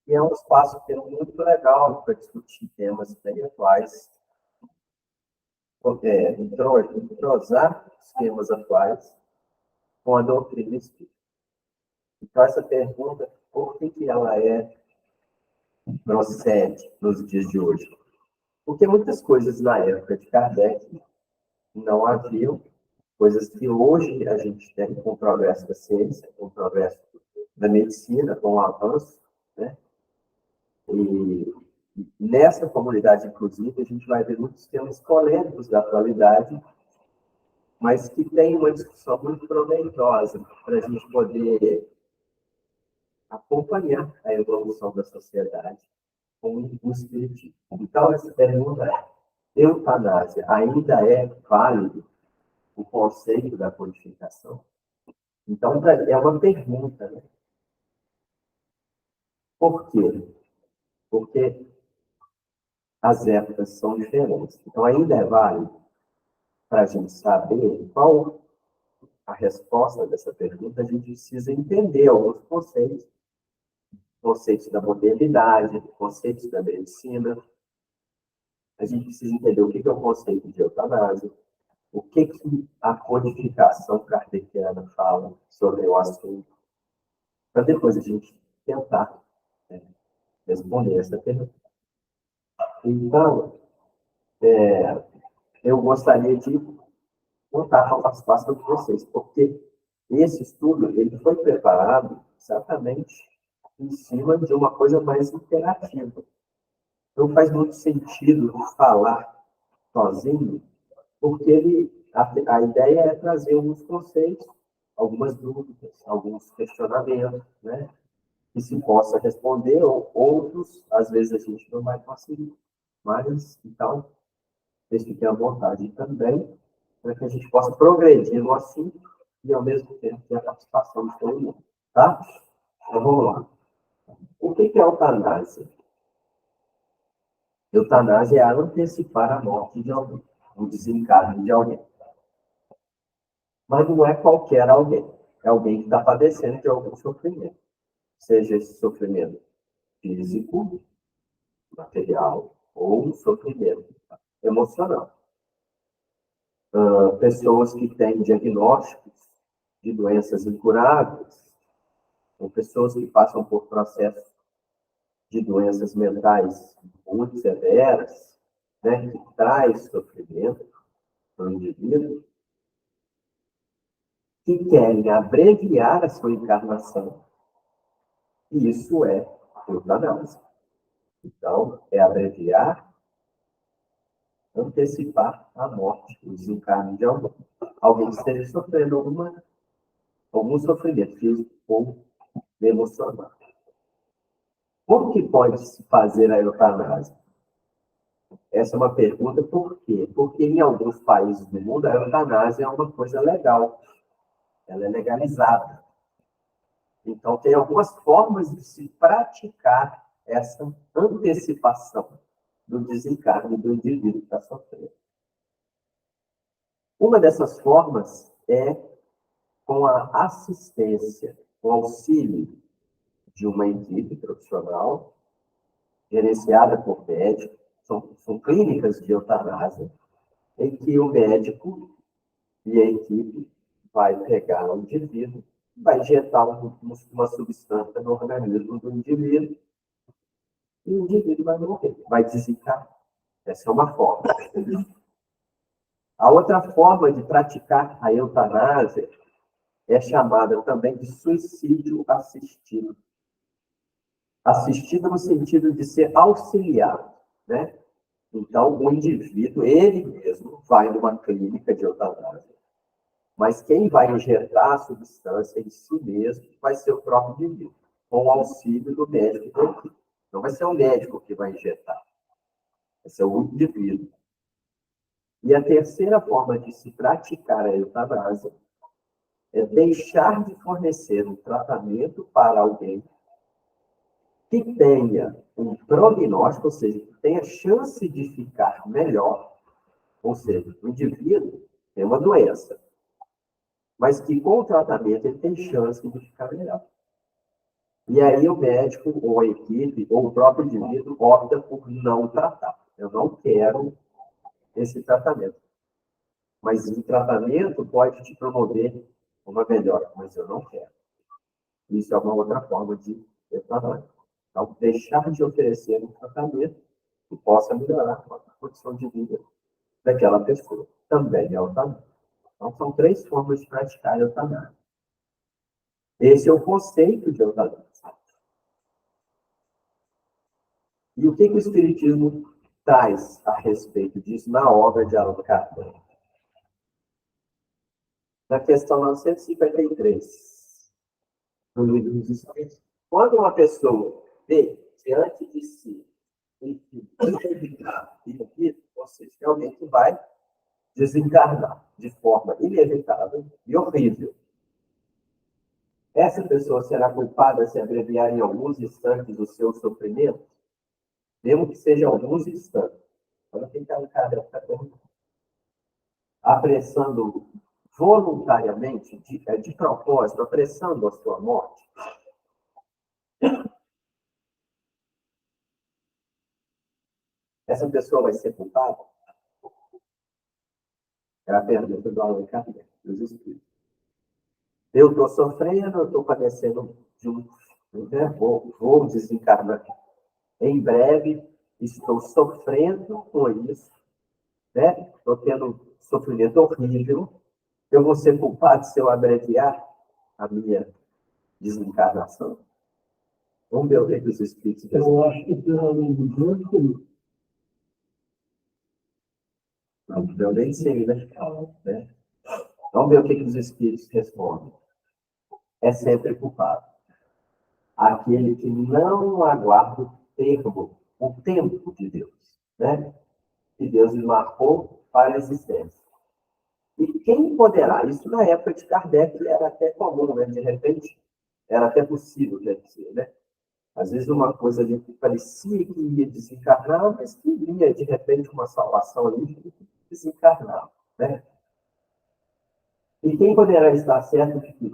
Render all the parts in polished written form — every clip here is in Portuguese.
E é um espaço que é muito legal para discutir temas bem atuais, entrosar os temas atuais com a doutrina espírita. Então, essa pergunta, por que ela procede nos dias de hoje? Porque muitas coisas na época de Kardec não haviam, coisas que hoje a gente tem com o progresso da ciência, com o progresso da medicina, com o avanço, né? E nessa comunidade, inclusive, a gente vai ver muitos temas polêmicos da atualidade, mas que tem uma discussão muito proveitosa para a gente poder acompanhar a evolução da sociedade com o espiritismo. Então, essa pergunta é: eutanásia ainda é válido o conceito da codificação? Então, é uma pergunta, né? Por quê? Porque as épocas são diferentes. Então, ainda é válido para a gente saber qual a resposta dessa pergunta, a gente precisa entender alguns conceitos, conceitos da modernidade, conceitos da medicina. A gente precisa entender o que é o conceito de eutanásia, o que a codificação kardeciana fala sobre o assunto, para depois a gente tentar, né, responder essa pergunta. Então, eu gostaria de contar a participação de vocês, porque esse estudo ele foi preparado exatamente em cima de uma coisa mais interativa. Não faz muito sentido falar sozinho, porque a ideia é trazer alguns conceitos, algumas dúvidas, alguns questionamentos, né, que se possa responder, ou outros, às vezes, a gente não vai conseguir. Mas, então, vocês fiquem à vontade também, para que a gente possa progredir no assunto e, ao mesmo tempo, ter a participação de todo mundo. Tá? Então, vamos lá. O que é eutanásia? Eutanásia é antecipar a morte de alguém, o desencarne de alguém. Mas não é qualquer alguém. É alguém que está padecendo de algum sofrimento. Seja esse sofrimento físico, material, ou um sofrimento emocional. Pessoas que têm diagnósticos de doenças incuráveis, ou pessoas que passam por processos de doenças mentais muito severas, né, que traz sofrimento para o indivíduo, que querem abreviar a sua encarnação. E isso é eutanásia. Então, é abreviar, antecipar a morte, o desencarne de alguém. Alguém que esteja sofrendo algum sofrimento físico ou emocional. Como que pode se fazer a eutanásia? Essa é uma pergunta, por quê? Porque em alguns países do mundo a eutanásia é uma coisa legal. Ela é legalizada. Então, tem algumas formas de se praticar essa antecipação do desencarne do indivíduo que está sofrendo. Uma dessas formas é com a assistência, o auxílio de uma equipe profissional, gerenciada por médicos, são clínicas de eutanásia, em que o médico e a equipe vai pegar o indivíduo, vai injetar uma substância no organismo do indivíduo, e o indivíduo vai morrer, vai desencarnar. Essa é uma forma. A outra forma de praticar a eutanásia é chamada também de suicídio assistido. Assistido no sentido de ser auxiliado, né? Então, o indivíduo, ele mesmo, vai numa clínica de eutanásia, mas quem vai injetar a substância em si mesmo vai ser o próprio indivíduo, com o auxílio do médico. Não vai ser o médico que vai injetar, vai ser o indivíduo. E a terceira forma de se praticar a eutanásia é deixar de fornecer um tratamento para alguém que tenha um prognóstico, ou seja, que tenha chance de ficar melhor, ou seja, o indivíduo tem uma doença, mas que com o tratamento ele tem chance de ficar melhor. E aí o médico, ou a equipe, ou o próprio indivíduo opta por não tratar. Eu não quero esse tratamento. Mas o tratamento pode te promover uma melhora, mas eu não quero. Isso é uma outra forma de tratamento. Então, deixar de oferecer um tratamento que possa melhorar a condição de vida daquela pessoa. Também é eutanásia. Então, são 3 formas de praticar a eutanásia. Esse é o conceito de eutanásia. E o que o Espiritismo traz a respeito disso na obra de Allan Kardec? Na questão 953, no livro dos Espíritos, quando uma pessoa vê diante de si inevitável, ou seja, que alguém que vai desencarnar de forma inevitável e horrível, essa pessoa será culpada se abreviar em alguns instantes o seu sofrimento, mesmo que seja alguns instantes. Olha quem está no caderno, apressando voluntariamente, de propósito, apressando a sua morte. Essa pessoa vai ser culpada? É a pergunta do Allan Kardec, dos Espíritos. Eu estou sofrendo, eu estou padecendo de né, vou desencarnar em breve, estou sofrendo com isso, né? Estou tendo sofrimento horrível. Eu vou ser culpado se eu abreviar a minha desencarnação? Vamos ver o que os Espíritos dizem. Eu acho que pelo menos muito. Não, eu nem sei, né? Vamos ver o que os Espíritos respondem. É sempre culpado aquele que não aguarda o tempo de Deus, né? Que Deus lhe marcou para a existência. E quem poderá? Isso na época de Kardec era até comum, né? De repente, era até possível, quer dizer, né? Às vezes uma coisa ali que parecia que ia desencarnar, mas que vinha, de repente, uma salvação ali que desencarnava, né? E quem poderá estar certo de que,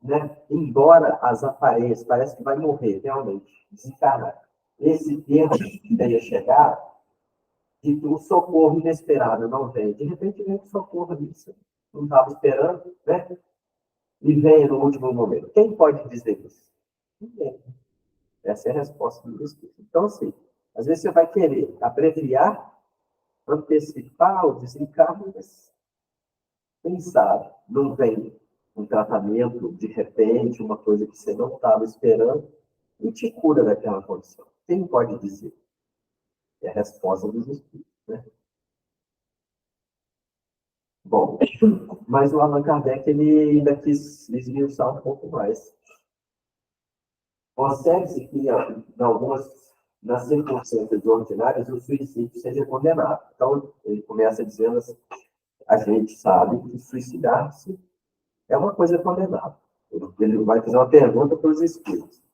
né, embora as aparências, parece que vai morrer, realmente, desencarnar. Esse tempo que tenha chegado, de que o socorro inesperado não vem. De repente vem o socorro disso. Não estava esperando, né? E vem no último momento. Quem pode dizer isso? Ninguém. Essa é a resposta do Espírito. Então, assim, às vezes você vai querer abreviar, antecipar o desencarne, mas quem sabe não vem um tratamento de repente, uma coisa que você não estava esperando, e te cura daquela condição. Quem pode dizer? É a resposta dos Espíritos, né? Bom, mas o Allan Kardec ele ainda quis esmiuçar um pouco mais. Consegue-se que, nas circunstâncias ordinárias, o suicídio seja condenado. Então, ele começa dizendo assim, a gente sabe que suicidar-se é uma coisa condenável. Ele vai fazer uma pergunta para os espíritos.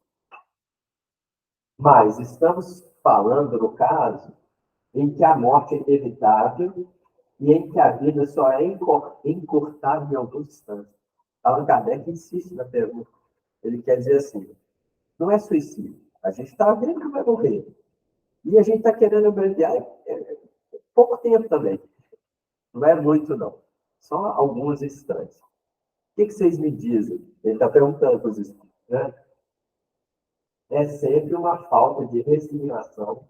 Mas estamos falando, no caso, em que a morte é inevitável e em que a vida só é encurtada em alguns instantes. Allan Kardec insiste na pergunta. Ele quer dizer assim, não é suicídio. A gente está vendo que vai morrer. E a gente está querendo abreviar pouco tempo também. Não é muito, não. Só alguns instantes. O que vocês me dizem? Ele está perguntando para os espíritos, né? É sempre uma falta de resignação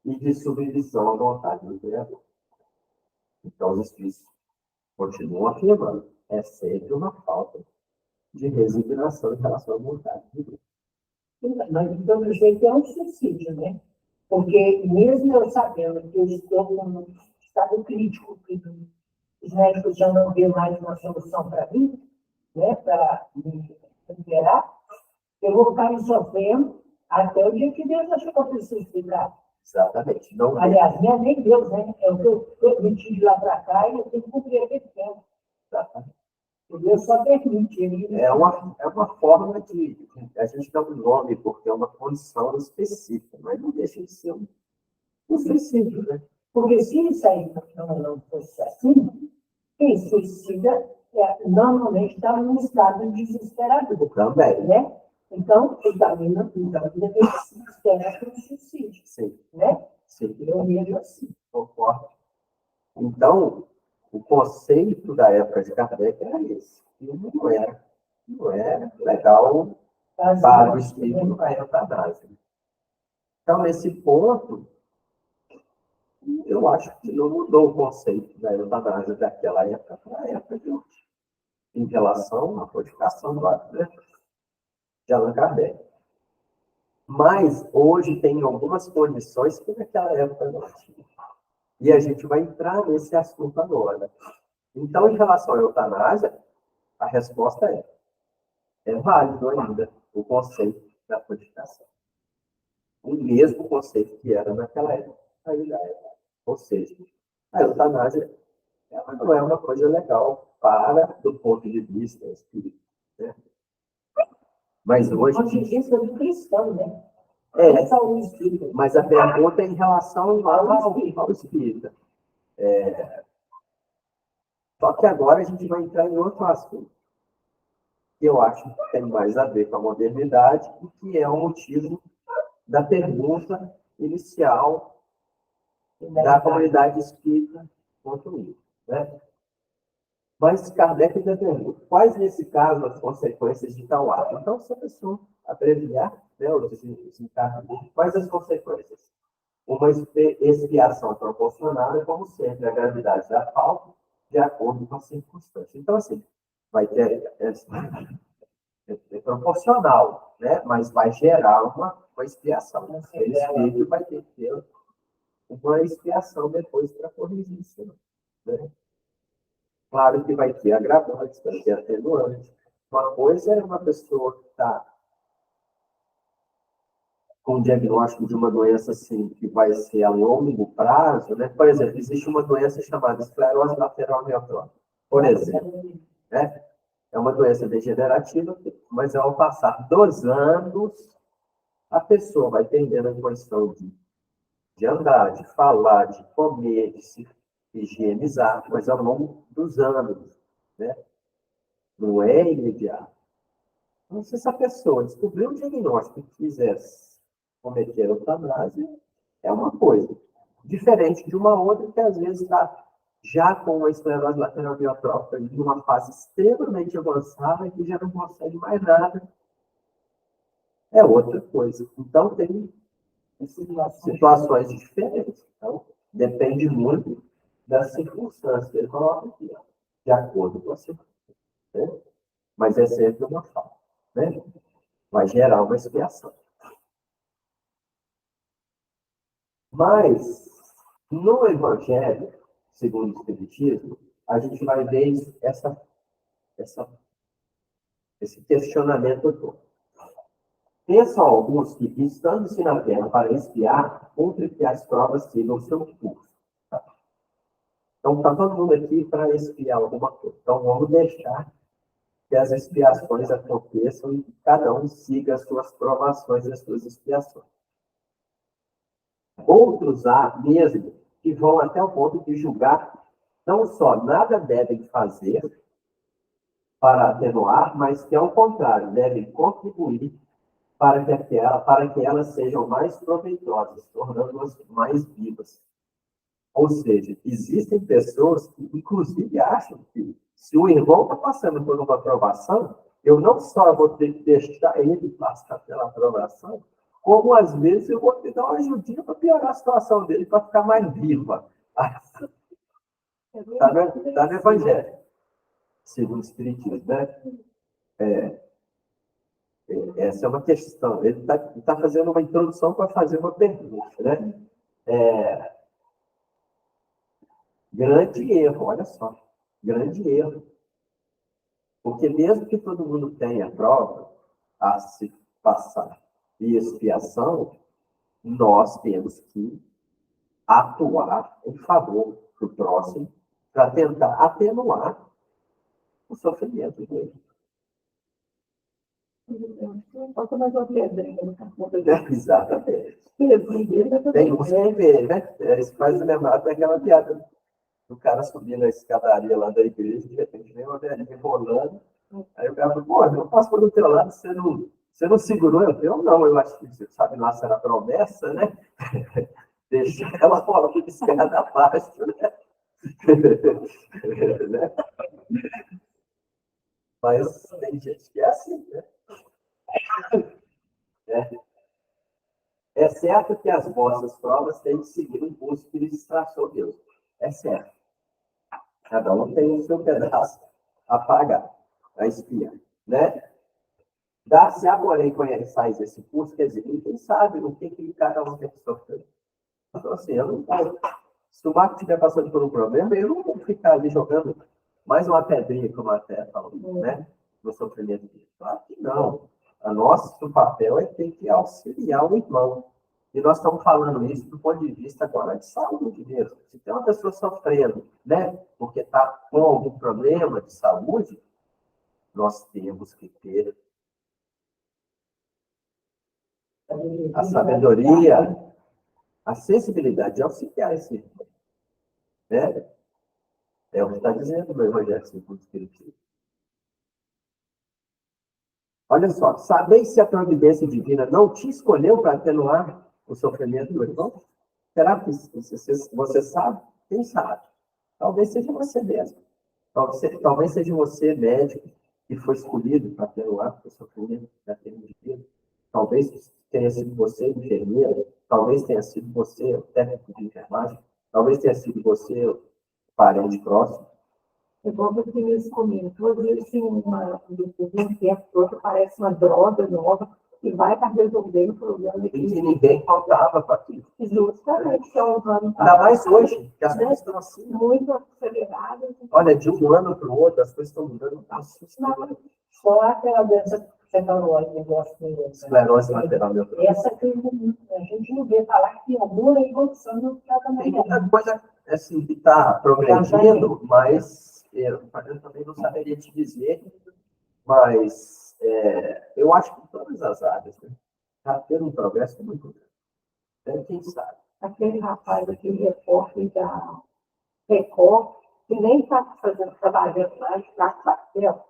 e de submissão à vontade do Criador. Então, os espíritos continuam afirmando. É sempre uma falta de resignação em relação à vontade de Deus. Mas então, do jeito é um suicídio, né? Porque mesmo eu sabendo que eu estou com um estado crítico, que os médicos já não vêem mais uma solução para mim, né? Para me liberar, eu vou ficar me sofrendo até o dia que Deus achou que eu preciso ficar. Exatamente. Não Aliás, não é nem Deus, né? É o que eu permiti de lá para cá e eu tenho que cumprir aquele tempo. Exatamente. Deus só permite. É uma forma de... A gente dá um nome porque é uma condição específica, mas não deixa de ser um suicídio, né? Porque se isso aí não fosse assim, quem suicida normalmente está num estado desesperador. Também. Né? Então, ele está ali na vida dele se espera um suicídio, Sim, né? sim, Eu vejo assim. concordo. Então, o conceito da época de Kardec era esse. E não era legal para o espírito a eutanásia. Então, nesse ponto, eu acho que não mudou o conceito da eutanásia daquela época para a época de hoje, em relação à codificação do ato de Allan Kardec. Mas, hoje, tem algumas condições que naquela época não tinha. E a gente vai entrar nesse assunto agora. Então, em relação à eutanásia, a resposta é válido ainda o conceito da codificação. O mesmo conceito que era naquela época, aí já é. Ou seja, a eutanásia ela não é uma coisa legal do ponto de vista espírita. Né? Mas hoje. Do ponto de vista do cristão, né? É, Só o espírito. mas a pergunta é em relação ao espírita. Só que agora a gente vai entrar em outro assunto, que eu acho que tem mais a ver com a modernidade e que é o motivo da pergunta inicial da comunidade espírita quanto isso. Né? Mas Kardec ainda pergunta, quais, nesse caso, as consequências de tal ato? Então, se a pessoa abreviar, né, o desencargo, quais as consequências? Uma expiação proporcionada, como sempre, a gravidade da falta, de acordo com as circunstâncias. Então, assim, vai ter é proporcional, né? Mas vai gerar uma expiação. Aquele espírito vai ter que ter uma expiação depois para corrigir isso. Né? Claro que vai ter agravantes, vai ter atenuantes. Uma coisa é uma pessoa que está com o diagnóstico de uma doença assim, que vai ser a longo prazo, né? Por exemplo, existe uma doença chamada esclerose lateral amiotrófica, por exemplo, né? É uma doença degenerativa, mas ao passar dos anos, a pessoa vai perdendo a condição de andar, de falar, de comer, de se higienizar, mas ao longo dos anos, né? Não é imediato. Então, se essa pessoa descobrir um diagnóstico e quisesse cometer eutanásia, é uma coisa. Diferente de uma outra que, às vezes, está já com uma esclerose lateral amiotrófica em uma fase extremamente avançada e que já não consegue mais nada. É outra coisa. Então, tem situações diferentes. Então, depende muito das circunstâncias. Ele coloca aqui, ó, de acordo com a circunstância. Né? Mas é sempre uma falta. Né? Vai gerar uma expiação. Mas, no Evangelho, segundo o Espiritismo, a gente vai ver esse questionamento todo. Pensam alguns que, estando-se na Terra para espiar, cumpre que as provas sigam seu curso. Então, está todo mundo aqui para espiar alguma coisa. Então, vamos deixar que as expiações aconteçam e que cada um siga as suas provações e as suas expiações. Outros há mesmo que vão até o ponto de julgar não só nada devem fazer para atenuar, mas que, ao contrário, devem contribuir para que elas sejam mais proveitosas, tornando-as mais vivas. Ou seja, existem pessoas que, inclusive, acham que se o irmão está passando por uma aprovação, eu não só vou ter que deixar ele passar pela aprovação, como, às vezes, eu vou ter que dar uma ajudinha para piorar a situação dele, para ficar mais viva. Está no Evangelho, segundo o Espiritismo, né? Essa é uma questão. Ele está fazendo uma introdução para fazer uma pergunta, né? Grande erro, olha só. Grande erro. Porque mesmo que todo mundo tenha prova a se passar e expiação, nós temos que atuar em favor do próximo para tentar atenuar o sofrimento dele. Falta mais uma pedrinha no campo. Exatamente. Tem uns que vê, né? Isso faz lembrar daquela piada do cara subindo a escadaria lá da igreja, de repente vem uma velhinha rolando. Aí o cara fala, pô, eu passo pelo teu lado, você não Você não segurou? Eu não, eu acho que você sabe, nossa, era promessa, né? Deixa ela fora de escada abaixo, né? Né? Mas tem gente que é assim, né? É certo que as vossas provas têm que seguir um curso que lhes traçou Deus. É certo. Cada um tem o seu pedaço a pagar, a espiar, né? Dar-se-á, porém, conheçais esse curso, quer dizer, ninguém sabe o que cada um tem que sofrer. Então, assim, eu não vou. Se o Marco estiver passando por um problema, eu não vou ficar ali jogando mais uma pedrinha, como até falou, né? No sofrimento dele. Claro que não. O papel é ter que auxiliar o irmão. E nós estamos falando isso do ponto de vista agora de saúde mesmo. Se tem uma pessoa sofrendo, né? Porque está com algum problema de saúde, nós temos que ter a sabedoria, a sensibilidade de auxiliar esse irmão, né? É o que está dizendo no Evangelho segundo o Espírito Santo. Olha só, sabeis se a providência divina não te escolheu para atenuar o sofrimento do irmão? Será que você sabe? Quem sabe? Talvez seja você mesmo. Talvez seja você, médico, que foi escolhido para atenuar o sofrimento daquele indivíduo. Talvez tenha sido você, enfermeiro. Talvez tenha sido você, o técnico de enfermagem. Talvez tenha sido você, o parente próximo. Igual você mesmo comentou, às vezes tem uma decisão que é toda, parece uma droga nova, e vai estar resolvendo o problema. E que ninguém contava com aquilo. Justamente, que é um ano. Ainda mais hoje, que as coisas estão assim. Muito aceleradas. Olha, de um ano para o outro, as coisas estão mudando assustadoramente. Só aquela doença cefaróide, eu gosto mesmo. Esclerose lateral neurológica. Essa que a gente não vê falar que tem alguma evolução no Tem tratamento. muita coisa assim, que está progredindo, mas eu também não saberia te dizer, mas eu acho que em todas as áreas está tendo um progresso muito grande. Quem sabe? Aquele rapaz, aquele repórter da Record, que nem está fazendo trabalhando lá, está quartel.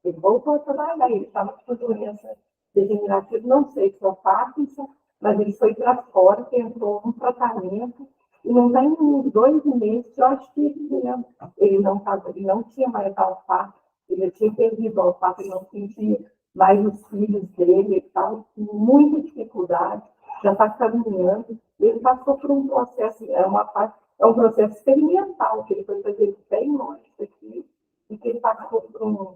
Ele voltou a trabalhar, ele estava com doença degenerativa, não sei se é o Parkinson, mas ele foi para fora, tentou um tratamento, e não tem uns 2 meses, eu acho que ele não tinha mais alface, ele tinha perdido a alface, ele não sentia mais os filhos dele, ele estava com muita dificuldade, já está caminhando, ele passou por um processo, é um processo experimental, que ele foi fazer bem longe daqui, e que ele passou por um.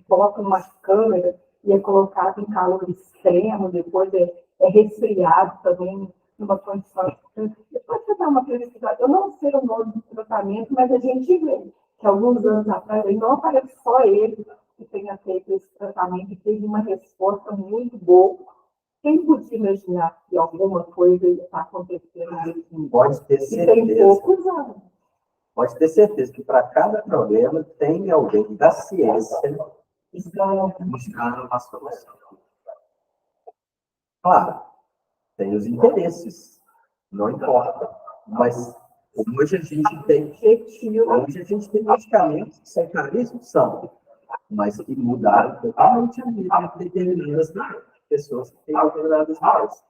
Coloca uma câmera e é colocado em calor extremo, depois é resfriado também, numa condição. Depois você dá uma pesquisada, eu não sei o nome do tratamento, mas a gente vê que alguns anos atrás, não aparece só ele que tenha feito esse tratamento e teve uma resposta muito boa. Quem podia imaginar que alguma coisa está acontecendo nesse Pode ter e tem certeza. poucos anos. Pode ter certeza que para cada problema tem alguém da ciência buscando uma solução. Claro, tem os interesses, não importa. Mas hoje a gente tem medicamentos que são caríssimos, mas que mudaram totalmente a vida de determinadas pessoas que têm determinadas doenças.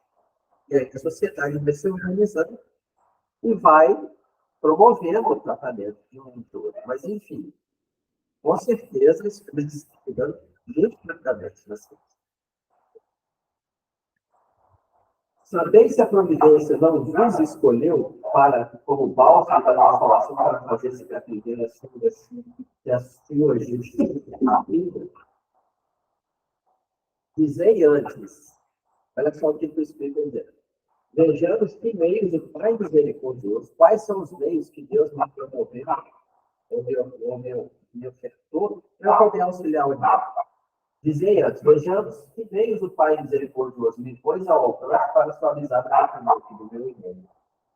E aí a sociedade vai se organizando e vai promovendo o tratamento de um todo. Mas, enfim, com certeza, eles estão cuidando muito rapidamente das coisas. Sabeis se a providência não vos escolheu como bálsamo para a salvação, para fazer se aprender a sua justiça na vida? Dizei antes, olha só o que o Espírito está dizendo. Vejamos que meios o Pai misericordioso, quais são os meios que Deus me promoveu, me ofertou, para poder auxiliar o irmão. Dizei antes, vejamos que meios o Pai misericordioso me pôs ao alcance para suavizar o sofrimento do meu irmão.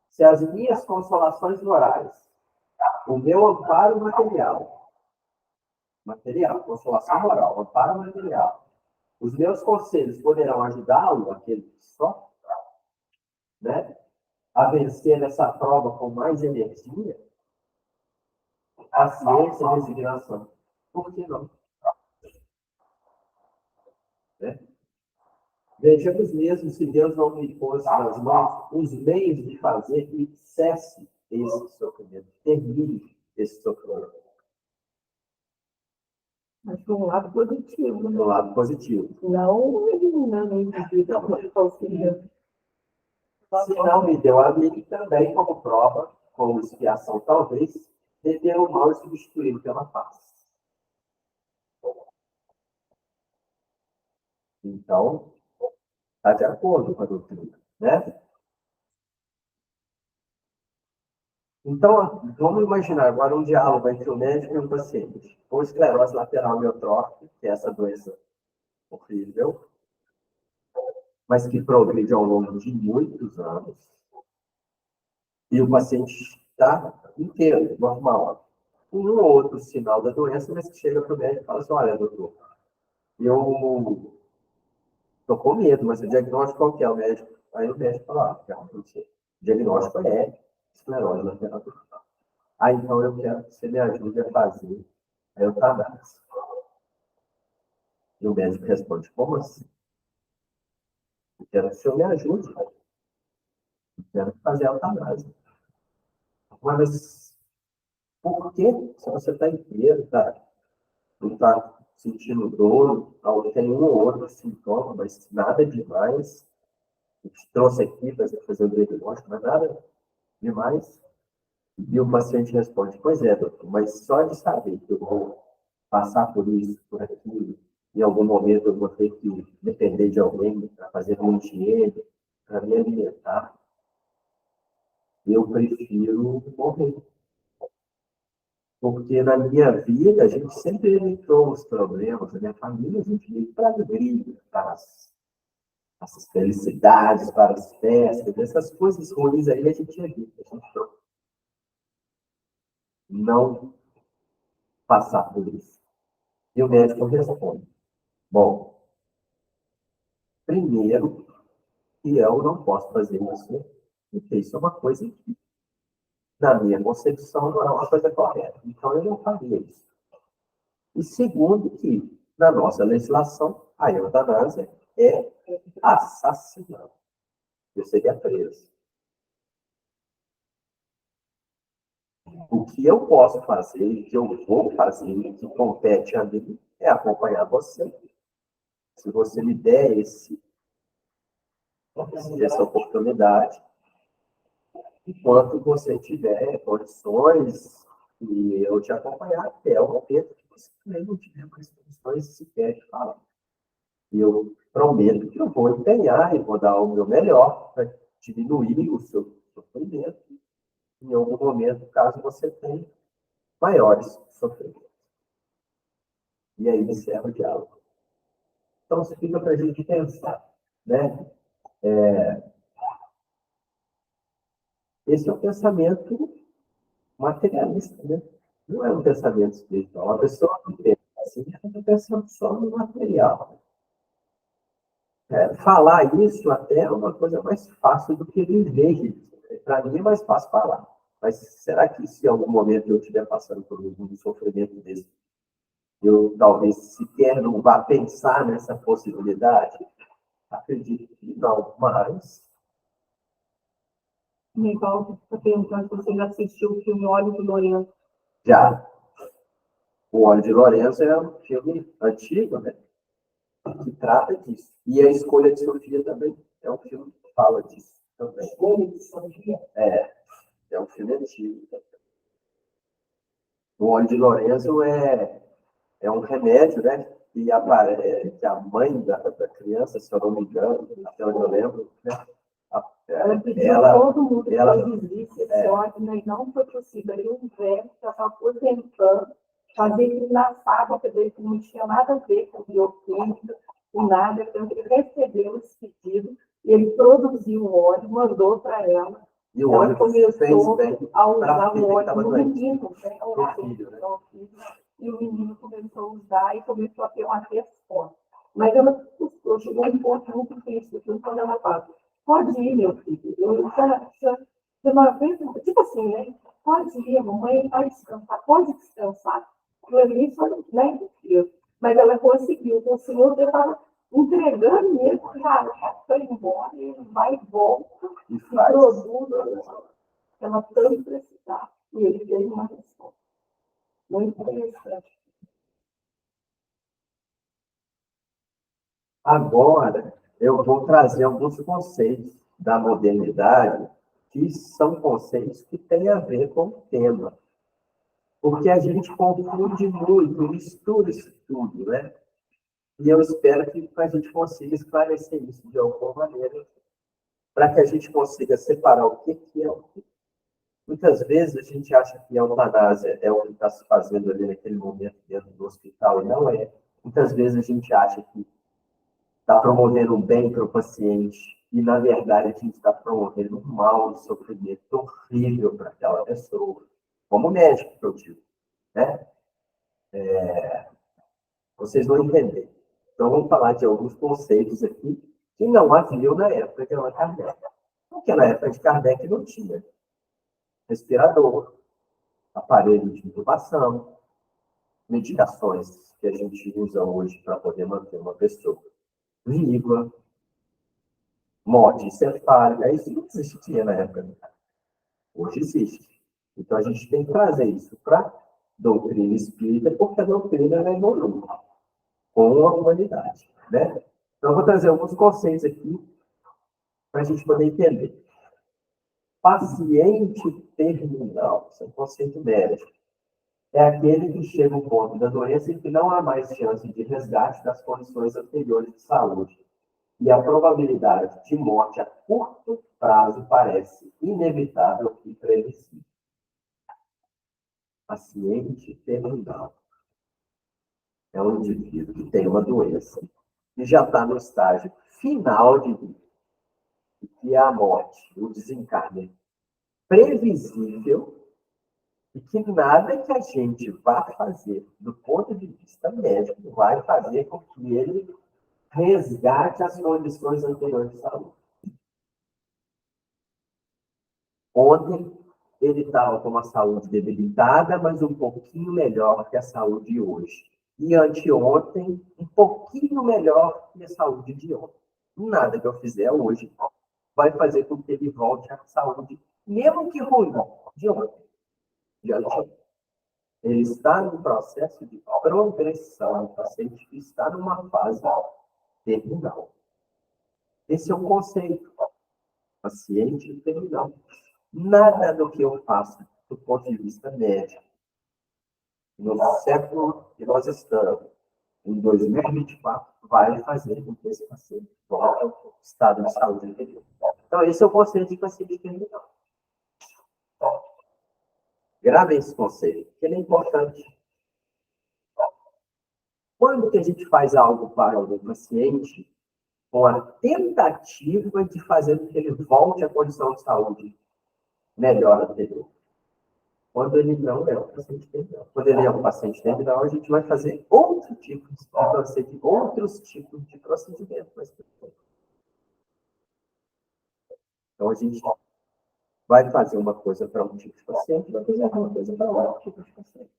Se as minhas consolações morais, o meu amparo material, consolação moral, amparo material, os meus conselhos poderão ajudá-lo, aquele que sofre, né, a vencer essa prova com mais energia, paciência e resignação. Por que não? Vejamos mesmo se Deus não me pôs nas mãos os meios de fazer que cesse esse sofrimento, termine esse sofrimento. Mas por um lado positivo, né? Do lado positivo. Não eliminando o indivíduo, mas auxiliando. Se não me deu a mim também, como prova, como expiação, talvez, reter o mal e substituí-lo pela paz. Então, está de acordo com a doutrina, né? Então, vamos imaginar agora um diálogo entre o médico e o paciente. Com esclerose lateral amiotrófica, que é essa doença horrível, mas que progride ao longo de muitos anos, e o paciente está inteiro, normal. Um ou outro sinal da doença, mas que chega para o médico e fala assim, olha, doutor, eu estou com medo, mas o diagnóstico qual que é? O médico, aí o médico fala, realmente, o diagnóstico é esclerose lateral amiotrófica. Ah, então eu quero que você me ajude a fazer a eutanásia. E o médico responde, como assim? Eu quero que o senhor me ajude. Eu quero fazer a eutanásia. Mas por que, se você está inteiro, tá? Não está sentindo dor, tem um ou outro sintoma, mas nada demais. A gente trouxe aqui para fazer o diagnóstico, mas nada demais. E o paciente responde, pois é, doutor, mas só de saber que eu vou passar por isso, por aquilo, em algum momento eu vou ter que depender de alguém para fazer um dinheiro, para me alimentar, eu prefiro morrer. Porque na minha vida, a gente sempre evitou os problemas, na minha família, a gente vive para a alegria, para as felicidades, para as festas, essas coisas ruins aí a gente evita, a gente não passar por isso. E o médico responde, bom, primeiro, que eu não posso fazer isso, porque isso é uma coisa que, na minha concepção, não é uma coisa correta. Então, eu não faria isso. E segundo, que, na nossa legislação, a eutanásia é assassinato. Eu seria preso. O que eu posso fazer, o que eu vou fazer, o que compete a mim, é acompanhar você. Se você me der essa oportunidade, enquanto você tiver condições, e eu te acompanhar até o momento que você também não tiver mais condições sequer de falar. E eu prometo que eu vou empenhar e vou dar o meu melhor para diminuir o seu sofrimento em algum momento, caso você tenha maiores sofrimentos. E aí encerra o diálogo. Então, isso fica para a gente pensar, né? Esse é um pensamento materialista, né? Não é um pensamento espiritual. A pessoa que pensa assim, ela está pensando só no material. Falar isso até é uma coisa mais fácil do que viver isso. Para mim é mais fácil falar. Mas será que se em algum momento eu estiver passando por um sofrimento desse, eu talvez sequer não vá pensar nessa possibilidade? Acredito que não, mas... Igual está perguntando se você já assistiu o filme Olhos de Lourenço. Já. O Óleo de Lourenço é um filme antigo, né? Que trata disso. E A Escolha de Sofia também é um filme que fala disso também. Escolha de Sofia? É um filme antigo. O óleo de Lourenço é um remédio, né? Que aparece a mãe da criança, se eu não me engano, até onde eu lembro, né? Ela pediu todo mundo que produzisse esse óleo, mas não foi possível. Aí um velho já estava aposentando, fazer ele na fábrica dele, que não tinha nada a ver com bioquímica, com nada. Então, ele recebeu esse pedido, ele produziu o óleo, mandou para ela. E o ela óleo começou a usar o óleo no menino, né? E o menino começou a usar e começou a ter uma resposta. Mas ela chegou a um ponto muito difícil, quando ela fala, pode ir, meu filho, eu já não aguento, tipo assim, né? Pode ir, a mamãe vai descansar, pode descansar. Isso, né? Mas ela conseguiu, o senhor estava entregando mesmo, já foi embora, ele vai e volta, E e faz. produz aquela tanto precisar. E ele fez uma resposta. Muito interessante. Agora, eu vou trazer alguns conceitos da modernidade que são conceitos que têm a ver com o tema. Porque a gente confunde muito, mistura isso tudo, né? E eu espero que a gente consiga esclarecer isso de alguma maneira, para que a gente consiga separar o que é o que. Muitas vezes a gente acha que a eutanásia é o que está se fazendo ali naquele momento dentro do hospital, e não é. Muitas vezes a gente acha que está promovendo um bem para o paciente, e na verdade a gente está promovendo um mal, um sofrimento horrível para aquela pessoa, como médico que eu digo, né? Vocês vão entender. Então vamos falar de alguns conceitos aqui que não haviam na época de Allan Kardec. Porque na época de Kardec não tinha respirador, aparelho de intubação, medicações que a gente usa hoje para poder manter uma pessoa viva, morte encefálica, isso não existia na época. Hoje existe. Então a gente tem que trazer isso para a doutrina espírita, porque a doutrina evolui com a humanidade, né? Então eu vou trazer alguns conceitos aqui para a gente poder entender. Paciente terminal, isso é um conceito médico. É aquele que chega ao ponto da doença e que não há mais chance de resgate das condições anteriores de saúde. E a probabilidade de morte a curto prazo parece inevitável e previsível. Paciente terminal é um indivíduo que tem uma doença e já está no estágio final de vida, e que é a morte, o desencarne previsível, e que nada que a gente vá fazer, do ponto de vista médico, vai fazer com que ele resgate as condições anteriores de saúde. Ontem, ele estava com uma saúde debilitada, mas um pouquinho melhor que a saúde de hoje. E anteontem, um pouquinho melhor que a saúde de ontem. Nada que eu fizer hoje vai fazer com que ele volte à saúde, mesmo que ruim, de ontem. De anteontem. Ele está no processo de progressão, o paciente está numa fase terminal. Esse é um conceito, paciente terminal. Nada do que eu faço, do ponto de vista médico, no século que nós estamos, em 2024, vai fazer com que esse paciente volte ao estado de saúde anterior. Então, esse é o conceito de paciente terminal. Grave esse conceito, porque ele é importante. Quando que a gente faz algo para algum paciente com a tentativa de fazer com que ele volte à condição de saúde melhor anterior? Quando ele não é um paciente terminal. Quando ele é um paciente terminal, a gente vai fazer outros tipos de procedimento. Então, a gente vai fazer uma coisa para um tipo de paciente, vai fazer uma coisa para outro tipo de paciente.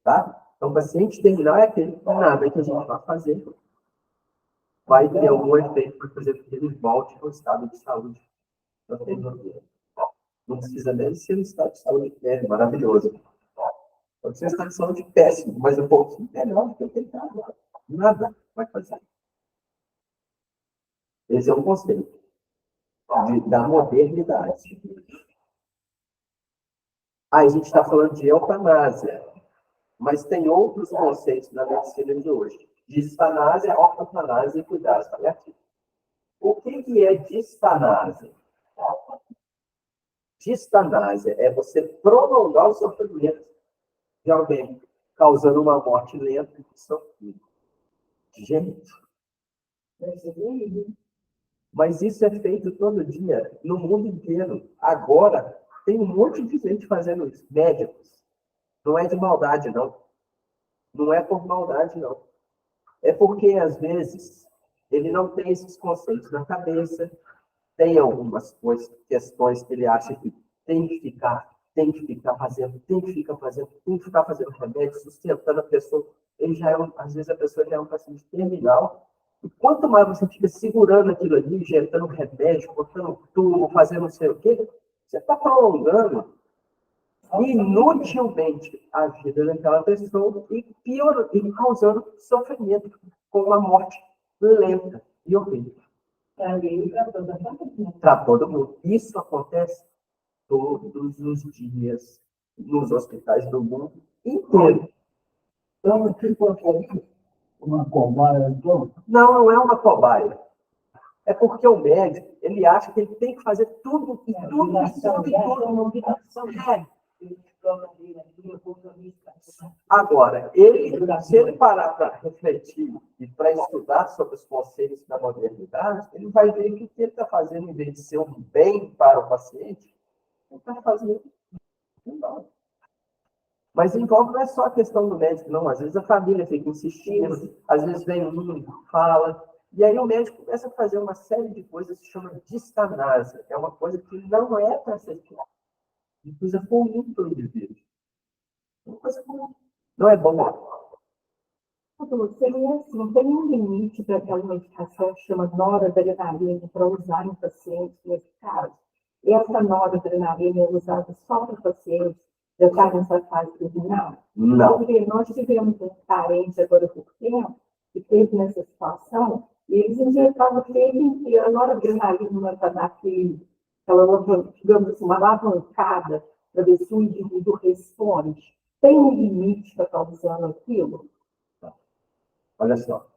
Tá? Então, o paciente terminal é aquele que nada que a gente vai fazer vai ter algum efeito para fazer com que ele volte ao estado de saúde anterior dele. Não precisa nem ser um estado de saúde maravilhoso. Pode ser um estado de saúde péssimo, mas um pouquinho melhor do que o que ele está agora. Nada vai fazer. Esse é o conceito da modernidade. Aí a gente está falando de eutanásia, mas tem outros conceitos na medicina de hoje. Distanásia, ortotanásia e cuidados paliativos. O que é distanásia? Distanásia é você prolongar o sofrimento de alguém, causando uma morte lenta e sofrida. Gente, mas isso é feito todo dia, no mundo inteiro. Agora, tem um monte de gente fazendo isso. Médicos. Não é de maldade, não. Não é por maldade, não. É porque, às vezes, ele não tem esses conceitos na cabeça, tem algumas questões que ele acha que tem que ficar fazendo, tem que ficar fazendo remédio, sustentando a pessoa. Ele já é às vezes a pessoa já é um paciente terminal E quanto mais você fica segurando aquilo ali, injetando remédio, botando tubo, fazendo não sei o quê, você está prolongando inutilmente a vida daquela pessoa e causando sofrimento com uma morte lenta e horrível. Para todo mundo. Isso acontece todos os dias nos hospitais do mundo inteiro. Então, aqui foi uma cobaia, então? Não, não é uma cobaia. É porque o médico, ele acha que ele tem que fazer tudo, e tudo. Agora, se ele parar para refletir e para estudar sobre os conceitos da modernidade, ele vai ver que o que ele está fazendo, em vez de ser um bem para o paciente, ele está fazendo um mal. Mas envolve não é só a questão do médico, não. Às vezes a família fica insistindo, às vezes vem um, fala, e aí o médico começa a fazer uma série de coisas que se chama distanásia, que é uma coisa que não é para ser feita. Uma coisa comum para o indivíduo. Uma coisa comum. Não é bom. Seria assim, tem um limite para aquela medicação que chama noradrenalina para usar em pacientes nesse caso. E essa noradrenalina é usada só para pacientes já está nessa fase terminal? Não. Porque nós tivemos um parente agora há pouco tempo que teve nessa situação e eles injetavam o tempo inteiro a noradrenalina para dar aquela, digamos assim, uma alavancada para ver se o indivíduo responde. Tem um limite para estar usando aquilo? Olha só.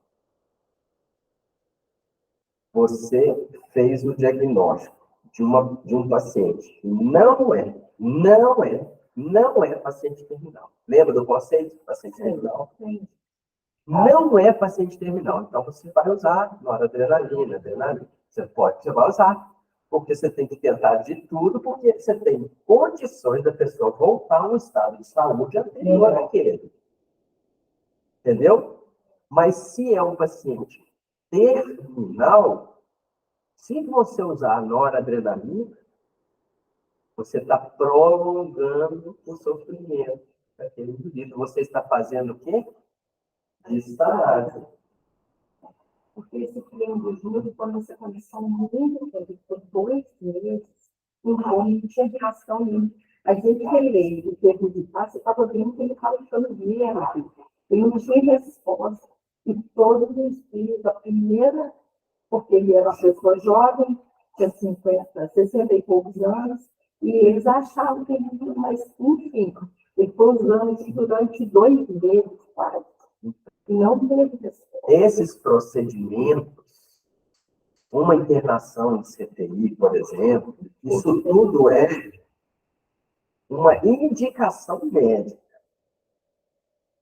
Você fez o diagnóstico de um paciente. Não é paciente terminal. Lembra do conceito? Paciente terminal. Sim. Não é paciente terminal. Então, você vai usar noradrenalina, adrenalina. Você vai usar. Porque você tem que tentar de tudo, porque você tem condições da pessoa voltar a um estado de saúde anterior àquele. Entendeu? Mas se é um paciente terminal, se você usar a noradrenalina, você está prolongando o sofrimento daquele indivíduo. Você está fazendo o quê? Distanásia. Porque esse cliente de julho, quando você começou muito, por 2 meses, não tinha reação nenhuma. A gente relê o termo de paz, você estava vendo que ele estava ficando verde. Ele não tinha resposta. E todos os dias, a primeira, porque ele era uma pessoa jovem, tinha 50, 60 e poucos anos, e eles achavam que ele ia, mas, enfim, ele foi usando isso durante 2 meses, quase. E não teve resposta. Esses procedimentos, uma internação em CTI, por exemplo, isso tudo é uma indicação médica.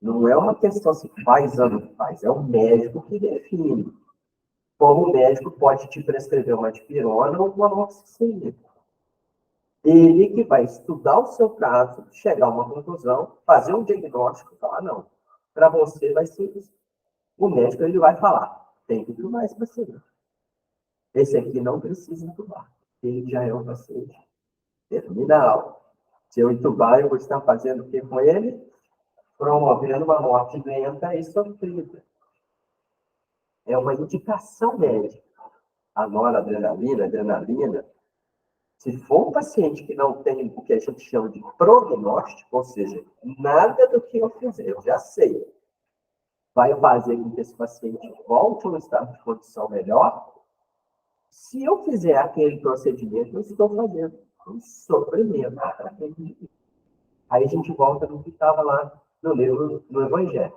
Não é uma questão se faz ou não faz, é o médico que define. Como o médico pode te prescrever uma dipirona ou uma amoxicilina. Ele que vai estudar o seu caso, chegar a uma conclusão, fazer um diagnóstico e falar, não, para você vai ser isso. O médico ele vai falar, tem que entubar esse paciente. Esse aqui não precisa entubar, ele já é um paciente terminal. Se eu entubar, eu vou estar fazendo o que com ele? Promovendo uma morte lenta e sofrida. É uma indicação médica. A noradrenalina, adrenalina, se for um paciente que não tem o que a gente chama de prognóstico, ou seja, nada do que eu fizer, eu já sei, vai fazer com que esse paciente volte a um estado de condição melhor. Se eu fizer aquele procedimento, eu estou fazendo um sofrimento para aquele indivíduo. Aí a gente volta no que estava lá no livro, no Evangelho.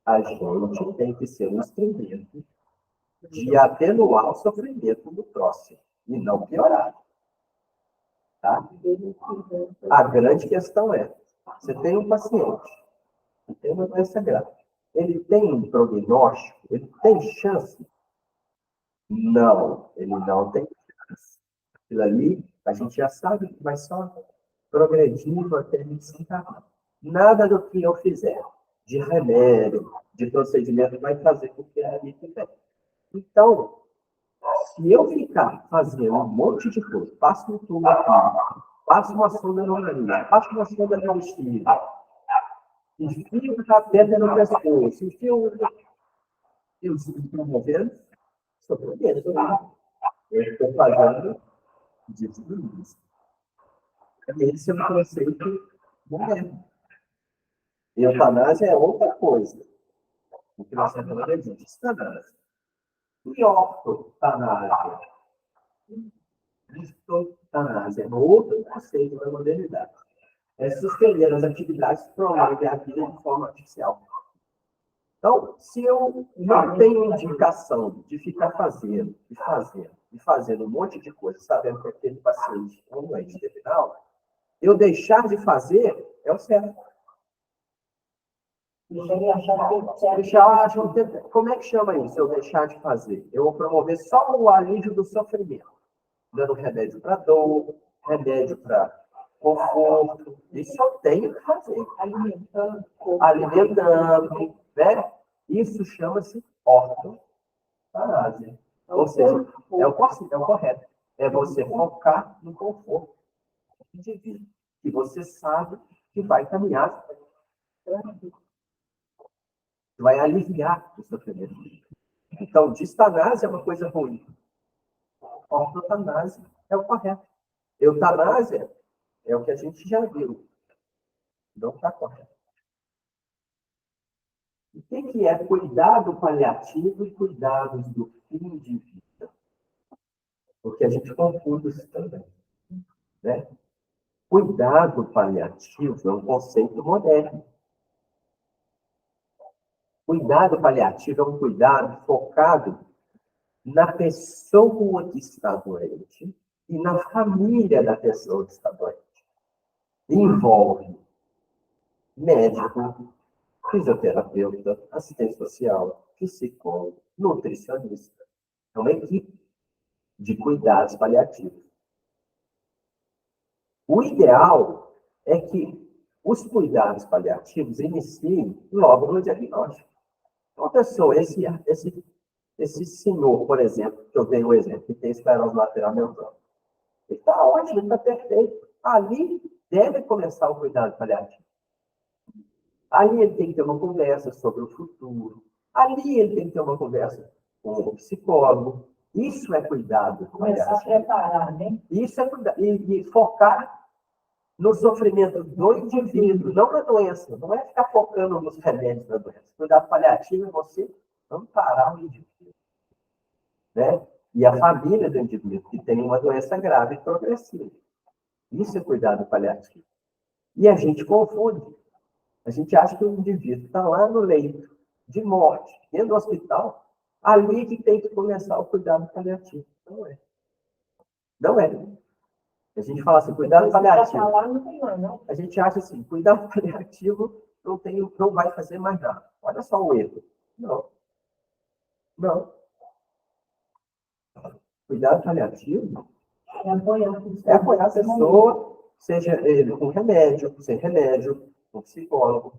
A gente tem que ser um instrumento de atenuar o sofrimento do próximo e não piorar. Tá? A grande questão é, você tem um paciente que tem uma doença grave. Ele tem um prognóstico? Ele tem chance? Não, ele não tem chance. Aquilo ali, a gente já sabe que vai só progredindo até ele se encarnar. Nada do que eu fizer, de remédio, de procedimento, vai fazer com que ele fique. Então, se eu ficar fazendo um monte de coisa, passo um tubo aqui, passo uma sonda no nariz, passo uma sonda no bexiga, enfio o catéter no pescoço, enfio Eu estou promovendo sobrevivência. Eu estou fazendo desenvolvimento. Esse é um conceito moderno. Eutanásia é outra coisa. O que nós estamos falando é de eutanásia. E ortotanásia? Eutanásia é um outro conceito da modernidade. É suspender as atividades que promovem a vida de forma artificial. Então, se eu não tenho indicação de ficar fazendo um monte de coisa, sabendo que aquele paciente é um doente terminal, eu deixar de fazer é o certo. Como é que chama isso? Eu deixar de fazer? Eu vou promover só o alívio do sofrimento, dando remédio para dor, remédio para conforto. Isso eu tenho que fazer. Alimentando, né? Isso chama-se ortotanásia. Ou seja, é o correto. É você focar no conforto de vida, que você sabe que vai caminhar, vai aliviar o sofrimento. Então, distanásia é uma coisa ruim. Ortotanásia é o correto. Eutanásia é o que a gente já viu. Não está correto. O que é cuidado paliativo e cuidados do fim de vida? Porque a gente confunde isso também. Né? Cuidado paliativo é um conceito moderno. Cuidado paliativo é um cuidado focado na pessoa que está doente e na família da pessoa que está doente. Envolve médico, fisioterapeuta, assistente social, psicólogo, nutricionista. É uma equipe de cuidados paliativos. O ideal é que os cuidados paliativos iniciem logo no diagnóstico. Uma pessoa, esse senhor, por exemplo, que eu dei um exemplo, que tem esclerose lateral mental, ele está ótimo, ele está perfeito. Ali deve começar o cuidado paliativo. Ali ele tem que ter uma conversa sobre o futuro. Ali ele tem que ter uma conversa com o psicólogo. Isso é cuidado Começar a preparar, né? Isso é cuidado. E focar no sofrimento do indivíduo, não na doença. Não é ficar focando nos remédios da doença. Cuidado paliativo é você amparar o indivíduo. Né? E a família do indivíduo que tem uma doença grave e progressiva. Isso é cuidado paliativo. E a gente confunde. A gente acha que o indivíduo está lá no leito de morte, dentro do hospital, ali que tem que começar o cuidado paliativo. Não é. Não é. A gente fala assim, cuidado paliativo. A gente acha assim, cuidado paliativo não vai fazer mais nada. Olha só o erro. Não. Não. Cuidado paliativo é apoiar a pessoa, seja ele com remédio, sem remédio, com psicólogo,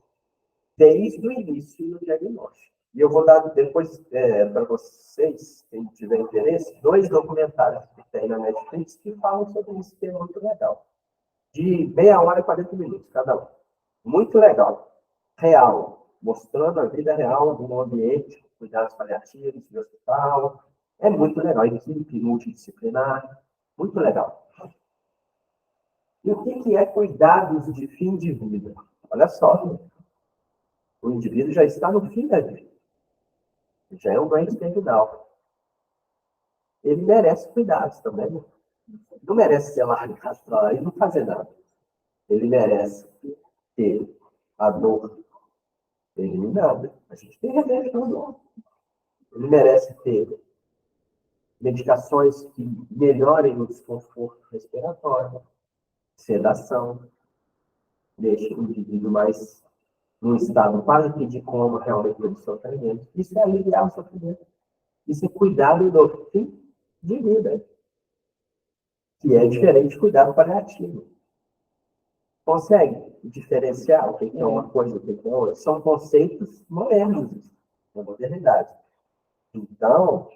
desde o início do diagnóstico. E eu vou dar depois para vocês, quem tiver interesse, 2 documentários que tem na Netflix que falam sobre isso, que é muito legal. De meia hora e 40 minutos cada um. Muito legal. Real. Mostrando a vida real no ambiente, cuidados paliativos, de hospital. É muito legal. Equipe multidisciplinar. Muito legal. E o que é cuidados de fim de vida? Olha só. O indivíduo já está no fim da vida. Já é um doente terminal. Ele merece cuidados também. Não merece ser largado para lá e não fazer nada. Ele merece ter a dor eliminada. A gente tem remédio para dor. Ele merece ter medicações que melhorem o desconforto respiratório, sedação, deixe o indivíduo mais num estado quase que de coma realmente do sofrimento. Isso é aliviar o sofrimento. Isso é cuidado do fim de vida. Que é diferente de cuidado paliativo. Consegue diferenciar o que é uma coisa e o que é outra? São conceitos modernos da modernidade. Então,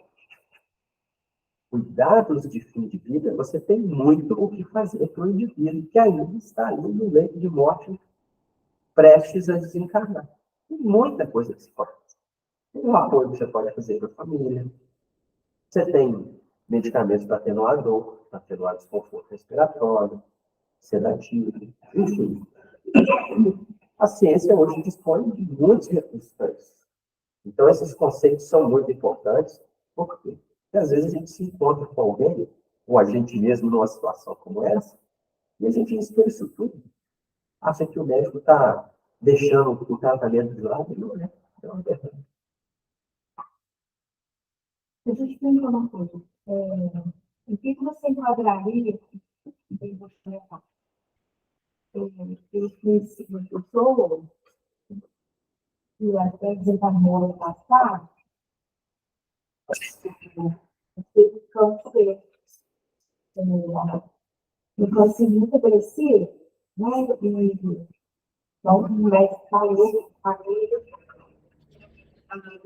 cuidados de fim de vida, você tem muito o que fazer para o indivíduo que ainda está ali no leito de morte, prestes a desencarnar. Tem muita coisa que se pode fazer. Tem um apoio que você pode fazer para a família. Você tem medicamentos para atenuar a dor, para atenuar desconforto respiratório, sedativo, enfim. A ciência hoje dispõe de muitos recursos para isso. Então, esses conceitos são muito importantes, porque às vezes a gente se encontra com alguém, ou a gente mesmo numa situação como essa, e a gente mistura isso tudo. Acha que o médico está deixando o tratamento de lado, e não é. Não é verdade. Deixa eu te perguntar uma coisa. O que você enquadraria em você eu conheci uma pessoa que até desencarnou ano passado, teve câncer, um câncer muito agressivo, né? E então, o médico falou para ele,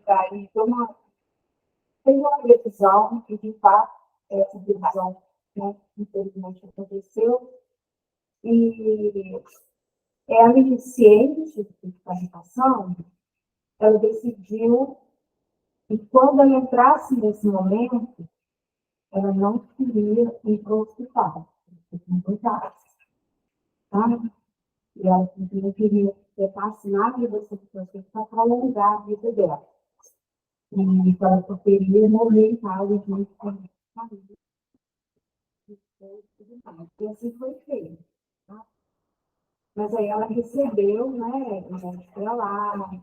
aí fez uma previsão, e de fato, essa previsão, né, infelizmente aconteceu, e ela, iniciante de participação, ela decidiu que quando ela entrasse nesse momento, ela não queria ir para o hospital, não cuidava, tá? E ela não queria ter nada dessa situação para prolongar a vida dela. E ela só queria morrer em casa junto com a família. E assim foi feito. Tá? Mas aí ela recebeu, né, o médico ia lá,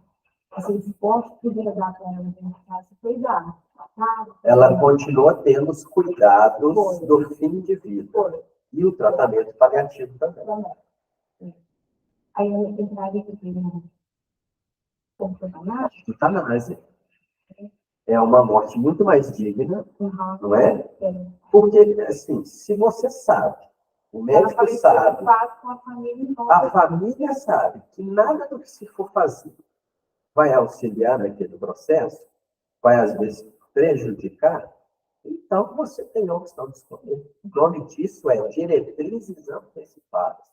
assim, suporte que ia dar para ela dentro de casa, foi dar. Tá? Ela continua tendo os cuidados do fim de vida. E o tratamento paliativo também. Aí ela entraria aqui no orfanato. Eutanásia. É uma morte muito mais digna, não é? É. Porque, assim, se você sabe, o médico sabe, a família sabe que nada do que se for fazer vai auxiliar naquele processo, vai, às vezes, prejudicar, então você tem a opção de escolher. O nome disso é diretrizes antecipadas.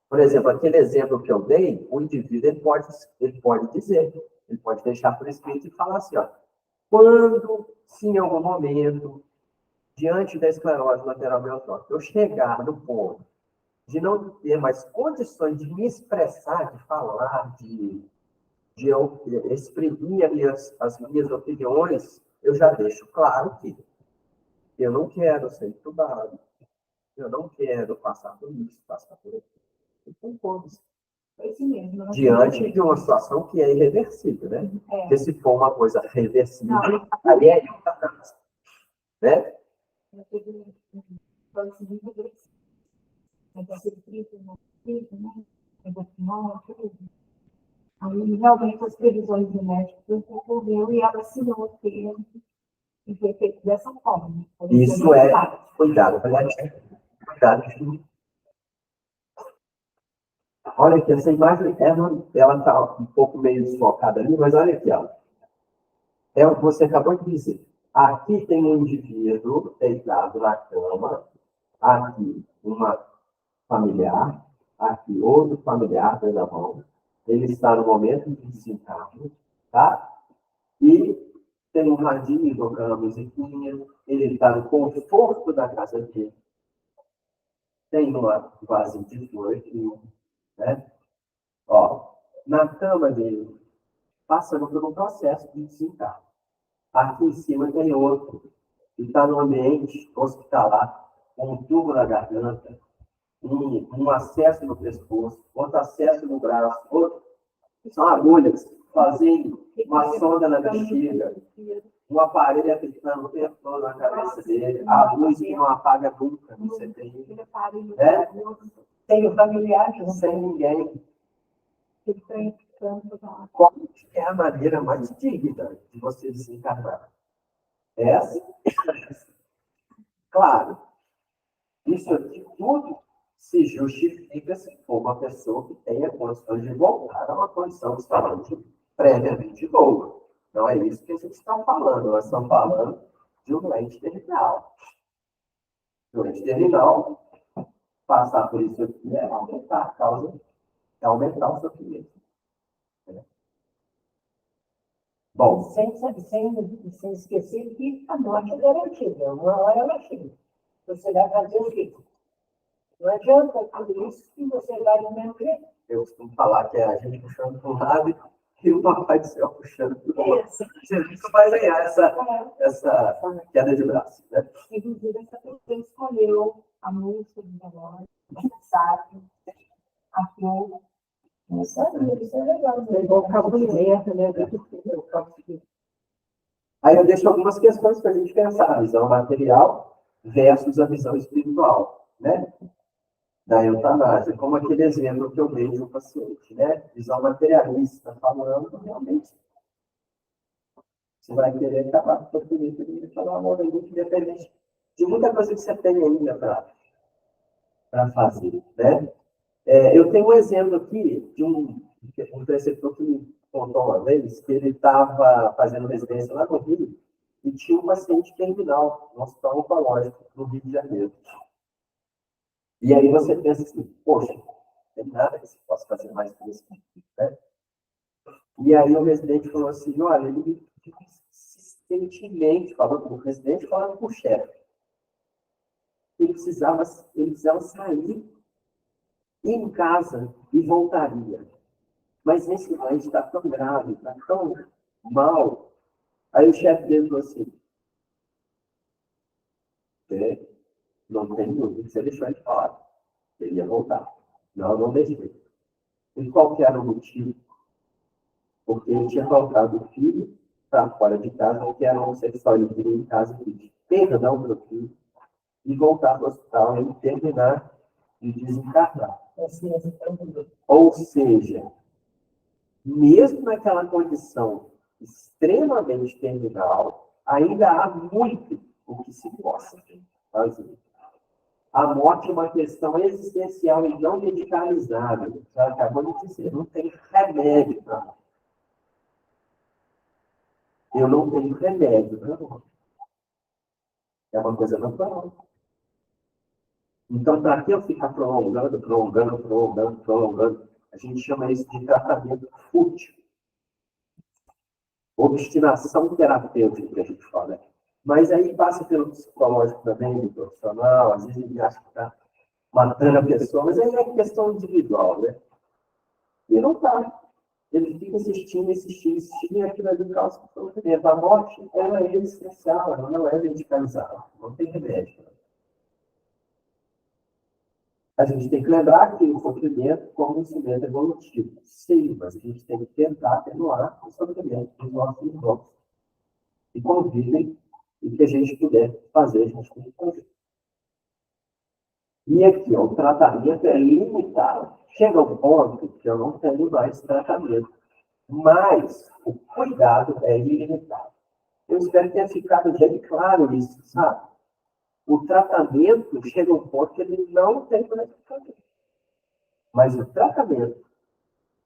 Por exemplo, aquele exemplo que eu dei, o indivíduo ele pode dizer, ele pode deixar por escrito e falar assim, ó, quando, se em algum momento, diante da esclerose lateral amiotrófica, eu chegar no ponto de não ter mais condições de me expressar, de falar, de eu exprimir as minhas opiniões, eu já deixo claro que eu não quero ser entubado, eu não quero passar por isso, passar por aquilo. Então, como? Diante de uma situação que é irreversível, né? Porque se for uma coisa reversível, aí é eutanásia, né? Aí, realmente, as previsões do médico ocorreu e ela assinou o termo e foi feito dessa forma. Isso é cuidado paliativo. Cuidado de... Olha aqui, essa imagem, ela está um pouco meio desfocada ali, mas olha aqui, ó. É o que você acabou de dizer. Aqui tem um indivíduo deitado na cama, aqui uma familiar, aqui outro familiar pela mão. Ele está no momento de desencarne, tá? E tem um radinho tocando a musiquinha, ele está no conforto da casa dele. Tem uma vasinha de flor aqui, né? Ó, na cama dele, passando por um processo de desencarne. Aqui em cima tem outro, que está no ambiente hospitalar, com um tubo na garganta, um acesso no pescoço, outro acesso no braço, outro. São agulhas fazendo uma sonda na bexiga, um aparelho aplicando o tempo todo na cabeça dele, a luz que não apaga nunca no CTI. Sem o familiar, sem ninguém. Qual é a maneira mais digna de você desencarnar? Essa? Claro, isso aqui tudo se justifica se for uma pessoa que tenha condições de voltar a uma condição de saúde previamente boa. Não é isso que a gente está falando. Nós estamos falando de um doente terminal. Doente terminal, passar por isso aqui é aumentar a causa, é aumentar o sofrimento. Bom, sem esquecer que a morte é garantida, uma hora ela chega. Você vai fazer o quê? Não adianta tudo isso que você vai do mesmo jeito. eu costumo falar que é a gente puxando para um lado e o Papai do Céu puxando para o outro. Você nunca vai ganhar essa queda de braço, né? Inclusive, essa pessoa escolheu a música do negócio, a mensagem, a flor. Isso é legal. É igual cabo de guerra, né? Aí eu deixo algumas questões para a gente pensar. A visão material versus a visão espiritual, né? Da eutanásia, como aquele exemplo que eu dei do paciente, né? Visão materialista, falando, realmente, você vai querer acabar com o seu filho, e falar, amor, é muito independente de muita coisa que você tem ainda para fazer, né? Eu tenho um exemplo aqui de um preceptor que me contou uma vez que ele estava fazendo residência lá no Rio e tinha um paciente terminal no hospital oncológico no Rio de Janeiro. E aí você pensa assim, poxa, não tem nada que você possa fazer mais por isso, né? E aí o residente falou assim, olha, ele insistentemente falando com o residente, falando com o chefe. Ele precisava sair em casa e voltaria. Mas nesse momento está tão grave, está tão mal. Aí o chefe dele falou assim, não tem dúvida, você deixou ele falar. Ele ia voltar. Não, não deixei. E qual que era o motivo? Porque ele tinha colocado o filho para fora de casa, que era homossexual, ele queria em casa pedir perdão para o filho e voltar para o hospital e terminar de desencarnar. Ou seja, mesmo naquela condição extremamente terminal, ainda há muito o que se possa fazer. A morte é uma questão existencial e não medicalizável. Você acabou de dizer, não tem remédio para a morte. Eu não tenho remédio para a morte. É uma coisa natural. Então, para que eu ficar prolongando? A gente chama isso de tratamento fútil. Obstinação terapêutica, que a gente fala. Mas aí passa pelo psicológico também, do profissional, às vezes ele acha que está matando a pessoa, mas aí é questão individual, né? E não está. Ele fica insistindo, e aquilo ali causa sofrimento. A morte, ela é existencial, ela não é medicalizada, não tem remédio. A gente tem que lembrar que o sofrimento como um instrumento evolutivo. Sim, mas a gente tem que tentar atenuar o sofrimento dos nossos irmãos. E convivem, e que a gente puder fazer, a gente tem que fazer. E aqui, ó, o tratamento é limitado. Chega um ponto que eu não tenho mais tratamento. Mas o cuidado é ilimitado. Eu espero que tenha ficado bem claro isso, sabe? O tratamento chega a um ponto que ele não tem mais o que fazer. Mas o tratamento,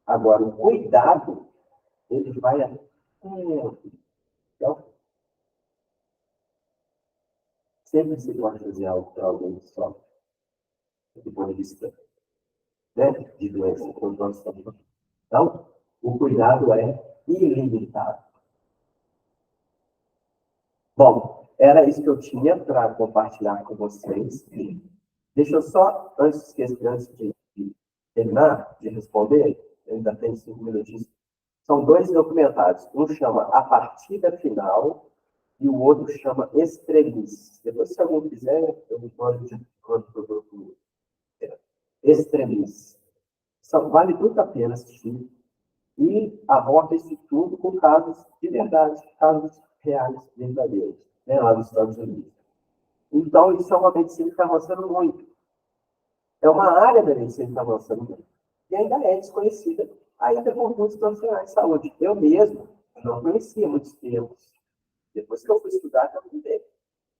agora o cuidado, ele vai até então, sempre se pode fazer algo para alguém só, do ponto de vista, né, de doença, como nós estamos falando. Então, o cuidado é ilimitado. Bom, era isso que eu tinha para compartilhar com vocês. Deixa eu só, antes de terminar de responder, eu ainda tenho 5 minutinhos. São 2 documentários. Um chama A Partida Final e o outro chama Extremis. Depois, se alguém quiser, eu me mando para o grupo Extremis. Vale muito a pena assistir. E aborda isso tudo com casos de verdade, casos reais, verdadeiros, né, lá nos Estados Unidos. Então, isso é uma medicina que está avançando muito. É uma área da medicina que está avançando muito. E ainda é desconhecida, ainda por muitos profissionais de saúde. Eu mesmo não conhecia muitos termos. Depois que eu fui estudar, eu mudei.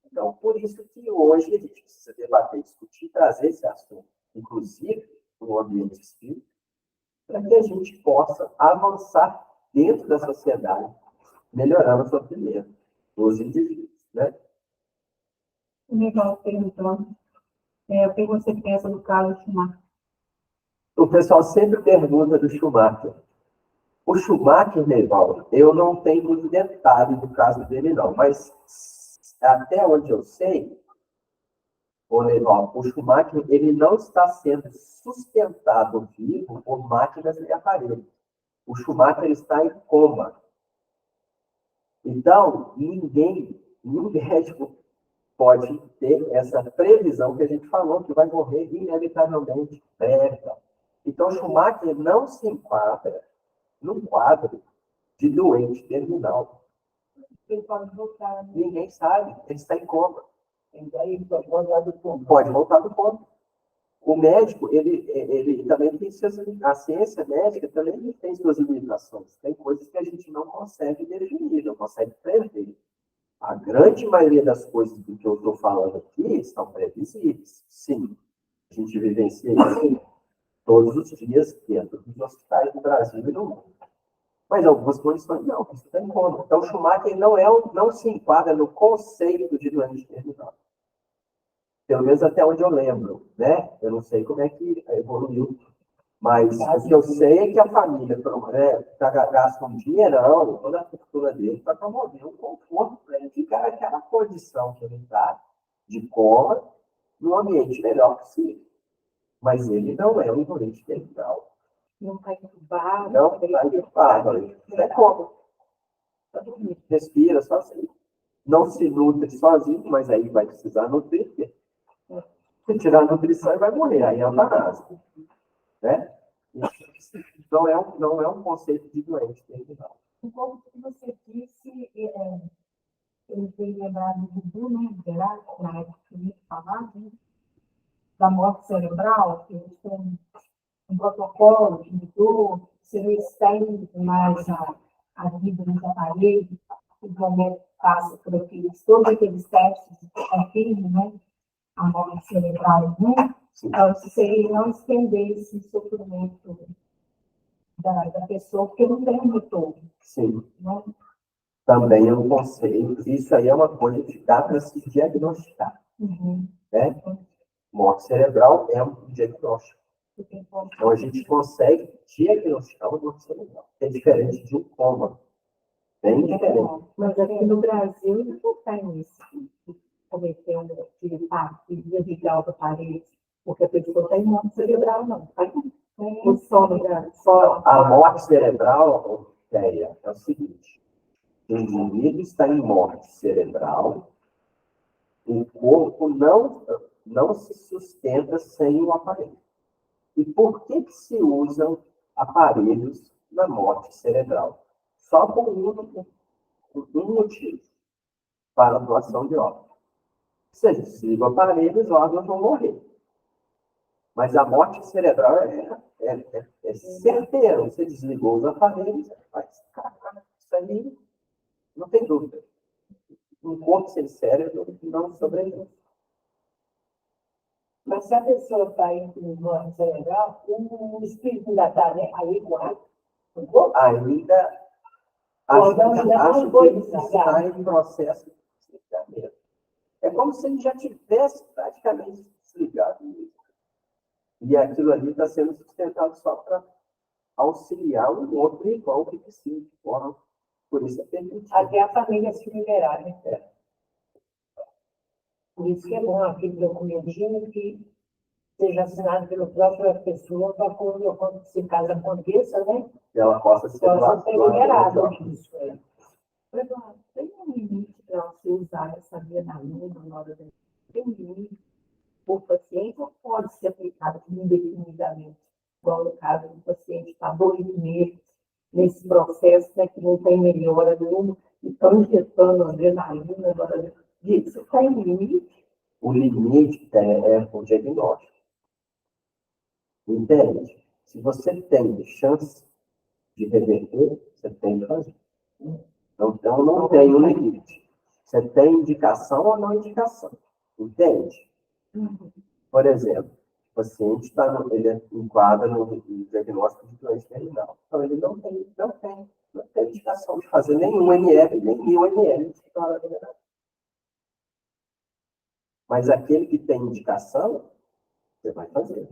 Então, por isso que hoje a gente precisa debater, discutir, trazer esse assunto, inclusive no ambiente espírita, para que a gente possa avançar dentro da sociedade, melhorando o sofrimento dos indivíduos, né? O Miguel perguntou, o que você pensa do Carlos Schumacher? O pessoal sempre pergunta do Schumacher. O Schumacher, Neivaldo, eu não tenho muito detalhe do caso dele, não, mas até onde eu sei, ô Neivaldo, o Schumacher ele não está sendo sustentado vivo por máquinas e aparelhos. O Schumacher está em coma. Então, nenhum médico pode ter essa previsão que a gente falou, que vai morrer inevitavelmente breve. Então, Schumacher não se enquadra no quadro de doente terminal. Ele pode voltar, né? Ninguém sabe, ele está em coma. Então, aí pode voltar do fundo. Pode voltar do coma. O médico, ele também tem a ciência médica também tem suas limitações. Tem coisas que a gente não consegue definir, não consegue prever. A grande maioria das coisas do que eu estou falando aqui são previsíveis. Sim, a gente vivencia isso todos os dias dentro dos hospitais do Brasil e do mundo. Mas algumas condições não, isso tem como. Então, Schumacher não se enquadra no conceito de doente terminal. Pelo menos até onde eu lembro, né? Eu não sei como é que evoluiu, mas o que eu sei é que a família gasta um dinheirão, toda a fortuna dele, para promover um conforto para ele ficar naquela condição que ele está, de coma, num ambiente melhor possível. Mas ele não é um doente terminal. Não está entubado. Não está entubado. Não é como. Respira sozinho. Não se nutre sozinho, mas aí vai precisar nutrir. Se tirar a nutrição, ele vai morrer. Aí é eutanásia. Né? Não é um conceito de doente terminal. Como você disse, ele veio lembrado do Dudu, né, na época que ele falava, né, da morte cerebral, que eles têm um protocolo que mudou, se não estende mais a vida dos aparelhos, o momento passa por todos aqueles testes que confirmam, né, a morte cerebral, né? Então, seria não estender esse sofrimento da pessoa, porque não tem retorno. Sim. Né? Também é um conceito. Isso aí é uma coisa que dá para se diagnosticar. Uhum. Né? Morte cerebral é um diagnóstico. Então, a gente consegue diagnosticar uma morte cerebral. É diferente de um coma. Bem diferente. Mas aqui no Brasil não tem isso. Cometer um impacto e desligar os aparelhos, porque a pessoa tem morte cerebral, não. O sono, A morte cerebral, é o seguinte: o indivíduo está em morte cerebral, o corpo não se sustenta sem o aparelho. E por que se usam aparelhos na morte cerebral? Só por um motivo: para a doação de órgãos. Se a gente desliga o aparelho, os órgãos vão morrer. Mas a morte cerebral é certeira. Você desligou os aparelhos, isso aí não tem dúvida. Um corpo sem cérebro não sobrevive. Mas se a pessoa está em morte cerebral, o espírito ainda está aí igual. Ainda acho que ele está em processo de desligamento. É como se ele já tivesse praticamente desligado. E aquilo ali está sendo sustentado só para auxiliar um outro irmão que precisa de forma. Por isso é permitido. Até a família se liberar, né? Por isso que é bom aquele documentinho que seja assinado pela própria pessoa para quando se caso aconteça, né? Que ela possa ser liberada disso. Tem um limite para você usar essa adrenalina na hora da. Tem um limite por paciente ou pode ser aplicado indefinidamente? Igual no caso do paciente está 2 meses nesse processo, né, que não tem melhora nenhuma, e estão injetando adrenalina na hora disso. Tem limite? O limite é o diagnóstico. Entende? Se você tem chance de reverter, você tem que fazer. Então, não tem um limite. Você tem indicação ou não indicação. Entende? Por exemplo, o paciente ele enquadra no diagnóstico de doença terminal. Então, ele não tem indicação de fazer nenhum NF, nem 1000 ml de cloroquina. Mas aquele que tem indicação, você vai fazer.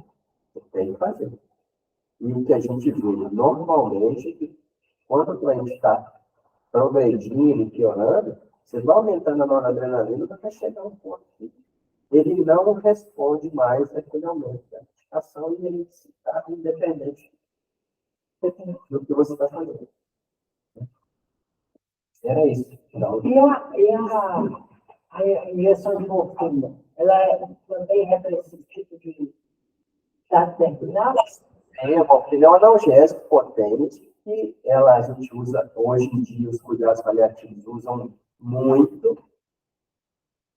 Você tem que fazer. E o que a gente vê normalmente é que quando o doente está progredindo e piorando, você vai aumentando a noradrenalina até chegar a um ponto que ele não responde mais àquele aumento da medicação e ele está independente do que você está fazendo. Era isso. Então, A injeção de morfina, ela também representa esse tipo de estado terminal? a morfina é um analgésico potente que a gente usa hoje em dia, os cuidados paliativos usam muito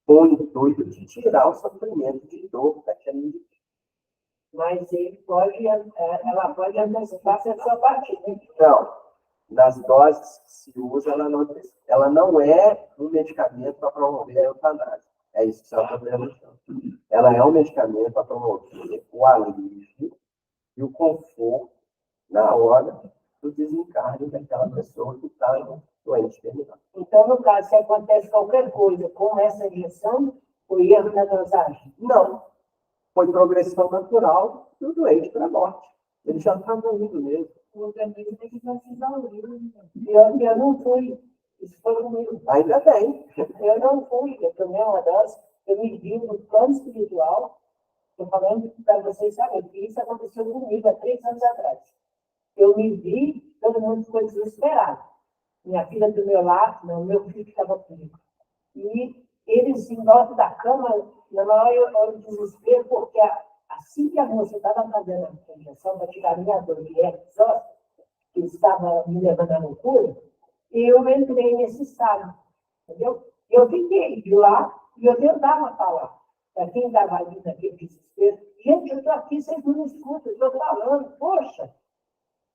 com o intuito de tirar o sofrimento de dor daquele indivíduo. Mas ela pode antecipar essa partida. Então, nas doses que se usa, ela não é um medicamento para promover a eutanásia. É isso que você está perguntando. Ela é um medicamento para promover o alívio e o conforto na hora do desencarne daquela pessoa que está doente terminal. Então, no caso, se acontece qualquer coisa com essa injeção, o erro na dosagem? Não. Foi progressão natural do doente para a morte. Ele já está morrendo mesmo. O organismo tem que precisar o livro. Eu não fui. Isso foi comigo. Ainda bem. Eu não fui. Eu tomei uma dose. Eu me vi no plano espiritual. Estou falando para vocês saberem que isso aconteceu comigo há 3 anos atrás. Eu me vi, todo mundo ficou desesperado. Minha filha do meu lado, não, meu filho que estava comigo. E eles em volta da cama, na maior hora de desespero, porque assim que a moça estava fazendo a injeção para tirar a minha dor de herpes zoster, que estava me levando à loucura, eu entrei nesse estado, entendeu? Eu fiquei de lá e eu tentava falar. Para quem estava ali naquele desespero, gente, eu estou aqui, vocês não me escutam, eu estou falando, poxa.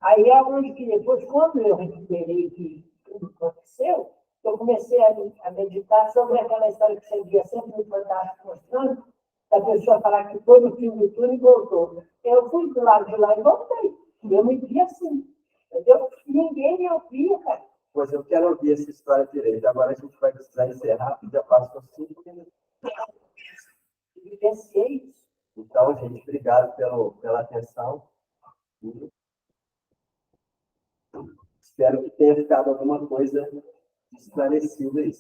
Aí é onde que depois, quando eu recuperei que tudo aconteceu, eu comecei a meditar sobre aquela história que você via sempre no Fantástico mostrando, da pessoa falar que foi no fim do túnel e voltou. Eu fui do lado de lá e voltei. Eu me vi assim, entendeu? Ninguém me ouvia, cara. Pois eu quero ouvir essa história direito. Agora a gente vai precisar encerrar, já passou 5 minutos. Eu vivenciei isso. Então, gente, obrigado pela atenção. Espero que tenha ficado alguma coisa esclarecida aí.